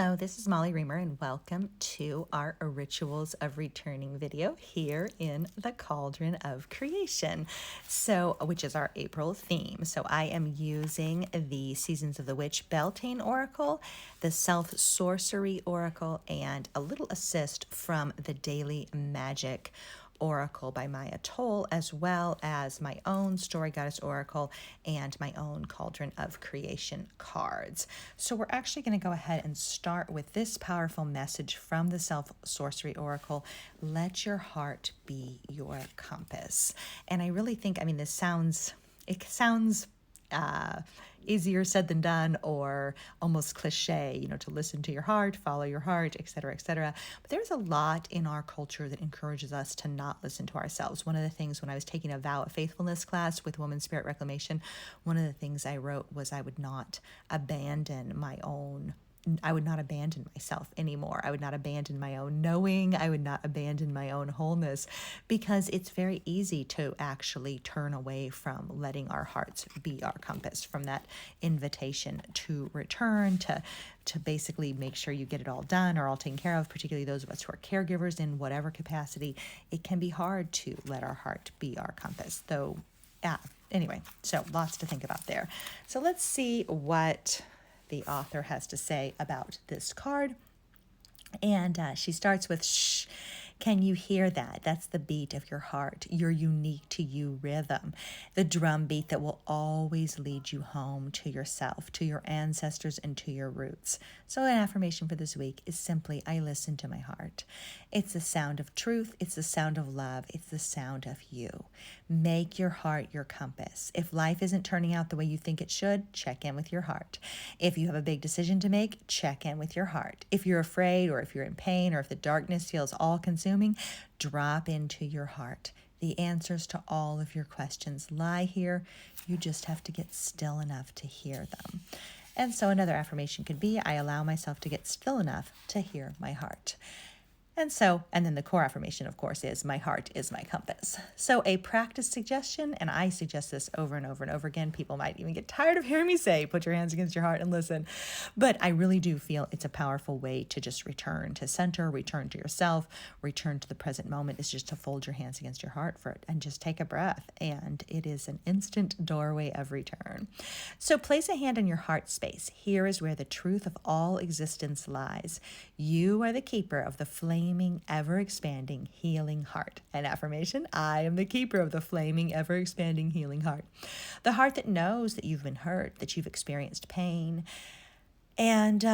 Hello, this is Molly Reamer, and welcome to our Rituals of Returning video here in the Cauldron of Creation, which is our April theme. So I am using the Seasons of the Witch Beltane Oracle, the Sorcery Oracle, and a little assist from the Daily Magic Oracle by Maia, as well as my own Story Goddess Oracle and my own Cauldron of Creation cards. So we're actually going to go ahead and start with this powerful message from the Sorcery Oracle. Let your heart be your compass. And I really think, this sounds easier said than done, or almost cliche, to listen to your heart, follow your heart, etc., etc. But there's a lot in our culture that encourages us to not listen to ourselves. One of the things when I was taking a vow of faithfulness class with Woman Spirit Reclamation, one of the things I wrote was I would not abandon myself anymore. I would not abandon my own knowing. I would not abandon my own wholeness, because it's very easy to actually turn away from letting our hearts be our compass, from that invitation to return, to basically make sure you get it all done or all taken care of, particularly those of us who are caregivers in whatever capacity. It can be hard to let our heart be our compass, though. Anyway, so lots to think about there. So let's see what the author has to say about this card. And she starts with, shh, can you hear that? That's the beat of your heart, your unique to you rhythm, the drum beat that will always lead you home to yourself, to your ancestors, and to your roots. So an affirmation for this week is simply, I listen to my heart. It's the sound of truth. It's the sound of love. It's the sound of you. Make your heart your compass. If life isn't turning out the way you think it should, check in with your heart. If you have a big decision to make, check in with your heart. If you're afraid, or if you're in pain, or if the darkness feels all-consuming, drop into your heart. The answers to all of your questions lie here. You just have to get still enough to hear them. And so another affirmation could be, I allow myself to get still enough to hear my heart. And then the core affirmation, of course, is my heart is my compass. So a practice suggestion, and I suggest this over and over and over again. People might even get tired of hearing me say, put your hands against your heart and listen. But I really do feel it's a powerful way to just return to center, return to yourself, return to the present moment, is just to fold your hands against your heart for it and just take a breath. And it is an instant doorway of return. So place a hand in your heart space. Here is where the truth of all existence lies. You are the keeper of the flaming, ever-expanding, healing heart. An affirmation, I am the keeper of the flaming, ever-expanding, healing heart. The heart that knows that you've been hurt, that you've experienced pain, and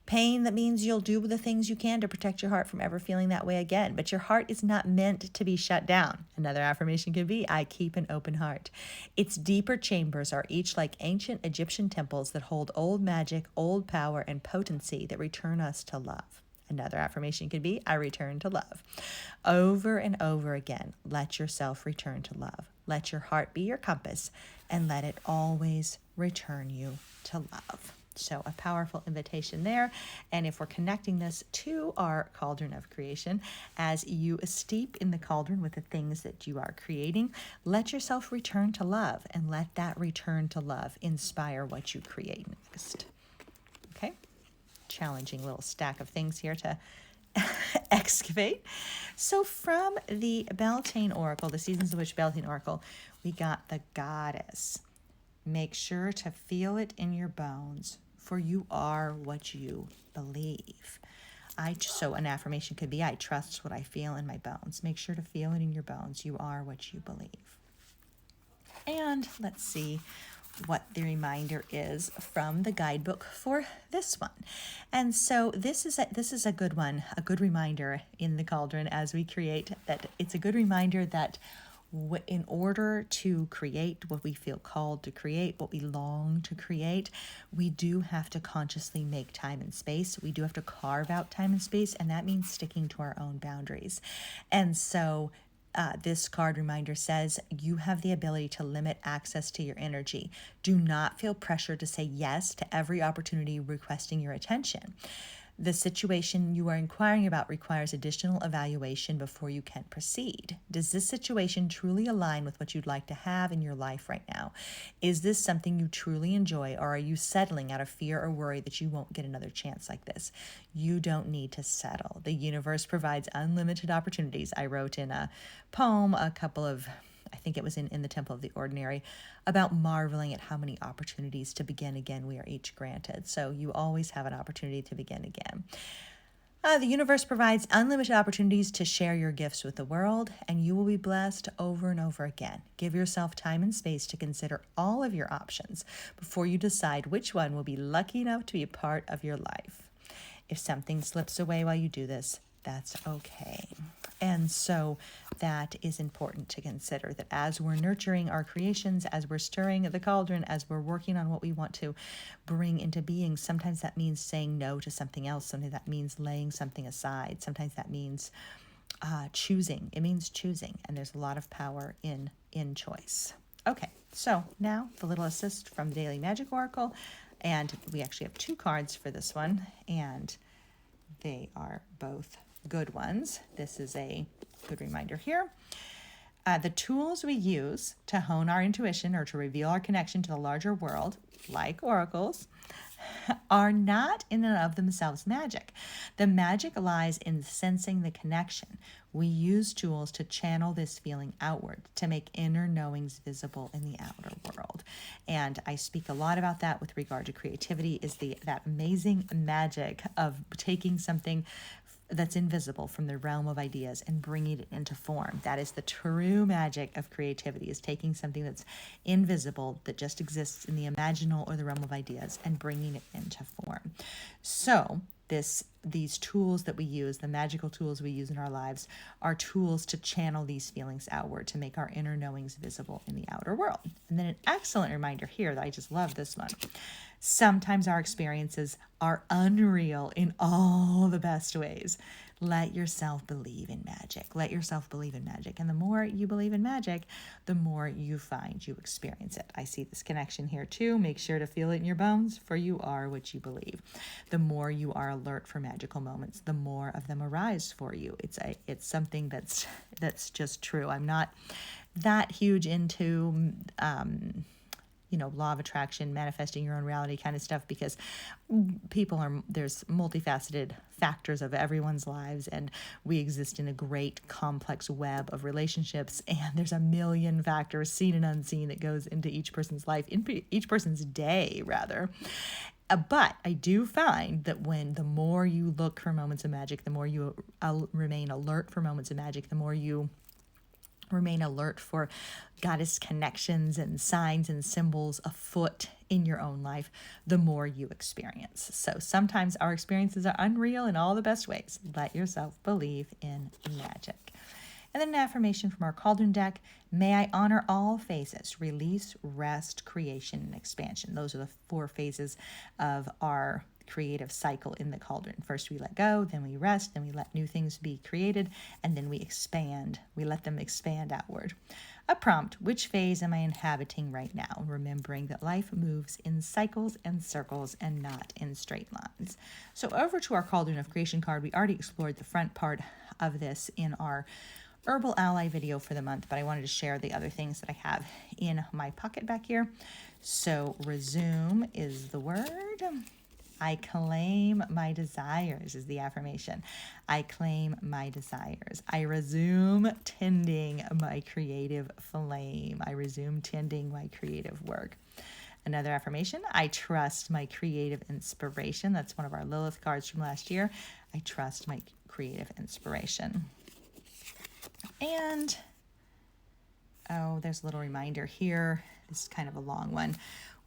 pain that means you'll do the things you can to protect your heart from ever feeling that way again. But your heart is not meant to be shut down. Another affirmation could be, I keep an open heart. Its deeper chambers are each like ancient Egyptian temples that hold old magic, old power, and potency that return us to love. Another affirmation could be, I return to love. Over and over again, let yourself return to love. Let your heart be your compass, and let it always return you to love. So a powerful invitation there. And if we're connecting this to our Cauldron of Creation, as you steep in the cauldron with the things that you are creating, let yourself return to love, and let that return to love inspire what you create next. Okay? Challenging little stack of things here to excavate. So from the Beltane Oracle, the Seasons of Witch Beltane Oracle, we got the Goddess. Make sure to feel it in your bones, for you are what you believe. So an affirmation could be, I trust what I feel in my bones. Make sure to feel it in your bones. You are what you believe. And let's see what the reminder is from the guidebook for this one. And so this is a good one, a good reminder in the cauldron as we create, that it's a good reminder that in order to create what we feel called to create, what we long to create, we do have to consciously make time and space. We do have to carve out time and space, and that means sticking to our own boundaries. And so this card reminder says, you have the ability to limit access to your energy. Do not feel pressure to say yes to every opportunity requesting your attention. The situation you are inquiring about requires additional evaluation before you can proceed. Does this situation truly align with what you'd like to have in your life right now? Is this something you truly enjoy, or are you settling out of fear or worry that you won't get another chance like this? You don't need to settle. The universe provides unlimited opportunities. I wrote in a poem a couple of, I think it was in the Temple of the Ordinary, about marveling at how many opportunities to begin again we are each granted. So you always have an opportunity to begin again. The universe provides unlimited opportunities to share your gifts with the world, and you will be blessed over and over again. Give yourself time and space to consider all of your options before you decide which one will be lucky enough to be a part of your life. If something slips away while you do this, that's okay. And so that is important to consider, that as we're nurturing our creations, as we're stirring the cauldron, as we're working on what we want to bring into being, sometimes that means saying no to something else. Sometimes that means laying something aside. Sometimes that means choosing. It means choosing. And there's a lot of power in choice. Okay, so now the little assist from the Daily Magic Oracle. And we actually have 2 cards for this one, and they are both good ones. This is a good reminder here. The tools we use to hone our intuition or to reveal our connection to the larger world, like oracles, are not in and of themselves magic. The magic lies in sensing the connection. We use tools to channel this feeling outward, to make inner knowings visible in the outer world. And I speak a lot about that with regard to creativity, is that amazing magic of taking something that's invisible from the realm of ideas and bringing it into form. That is the true magic of creativity, is taking something that's invisible, that just exists in the imaginal or the realm of ideas, and bringing it into form. So these tools that we use, the magical tools we use in our lives, are tools to channel these feelings outward, to make our inner knowings visible in the outer world. And then an excellent reminder here that I just love this one. Sometimes our experiences are unreal in all the best ways. Let yourself believe in magic. Let yourself believe in magic. And the more you believe in magic, the more you find you experience it. I see this connection here too. Make sure to feel it in your bones, for you are what you believe. The more you are alert for magical moments, the more of them arise for you. It's something that's just true. I'm not that huge into law of attraction, manifesting your own reality kind of stuff, because there's multifaceted factors of everyone's lives, and we exist in a great complex web of relationships, and there's a million factors, seen and unseen, that goes into each person's life, in each person's day rather. But I do find that the more you look for moments of magic, the more you remain alert for moments of magic, the more you remain alert for goddess connections and signs and symbols afoot in your own life, the more you experience. So sometimes our experiences are unreal in all the best ways. Let yourself believe in magic. And then an affirmation from our Cauldron deck: may I honor all phases: release, rest, creation, and expansion. Those are the 4 phases of our creative cycle in the cauldron. First we let go, then we rest, then we let new things be created, and then we expand. We let them expand outward. A prompt: which phase am I inhabiting right now? Remembering that life moves in cycles and circles and not in straight lines. So over to our Cauldron of Creation card. We already explored the front part of this in our Herbal Ally video for the month, but I wanted to share the other things that I have in my pocket back here. So resume is the word. I claim my desires is the affirmation. I claim my desires. I resume tending my creative flame. I resume tending my creative work. Another affirmation: I trust my creative inspiration. That's one of our Lilith cards from last year. I trust my creative inspiration. And, there's a little reminder here. This is kind of a long one.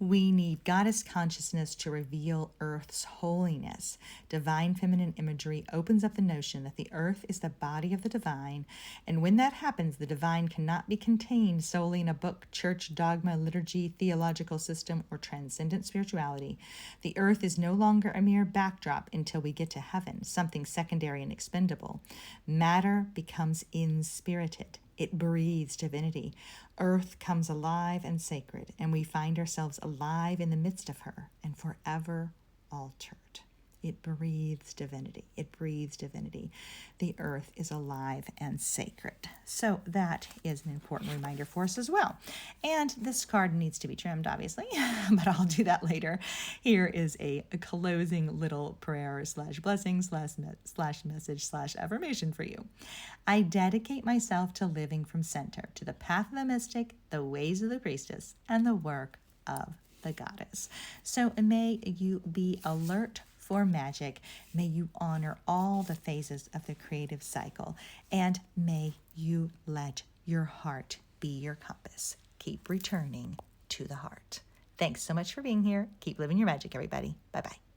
We need goddess consciousness to reveal Earth's holiness. Divine feminine imagery opens up the notion that the Earth is the body of the divine, and when that happens, the divine cannot be contained solely in a book, church, dogma, liturgy, theological system, or transcendent spirituality. The Earth is no longer a mere backdrop until we get to heaven, something secondary and expendable. Matter becomes inspirited. It breathes divinity. Earth comes alive and sacred, and we find ourselves alive in the midst of her and forever altered. It breathes divinity. It breathes divinity. The earth is alive and sacred. So that is an important reminder for us as well. And this card needs to be trimmed, obviously, but I'll do that later. Here is a closing little prayer slash blessing slash message slash affirmation for you. I dedicate myself to living from center, to the path of the mystic, the ways of the priestess, and the work of the goddess. So may you be alert for magic. May you honor all the phases of the creative cycle, and may you let your heart be your compass. Keep returning to the heart. Thanks so much for being here. Keep living your magic, everybody. Bye-bye.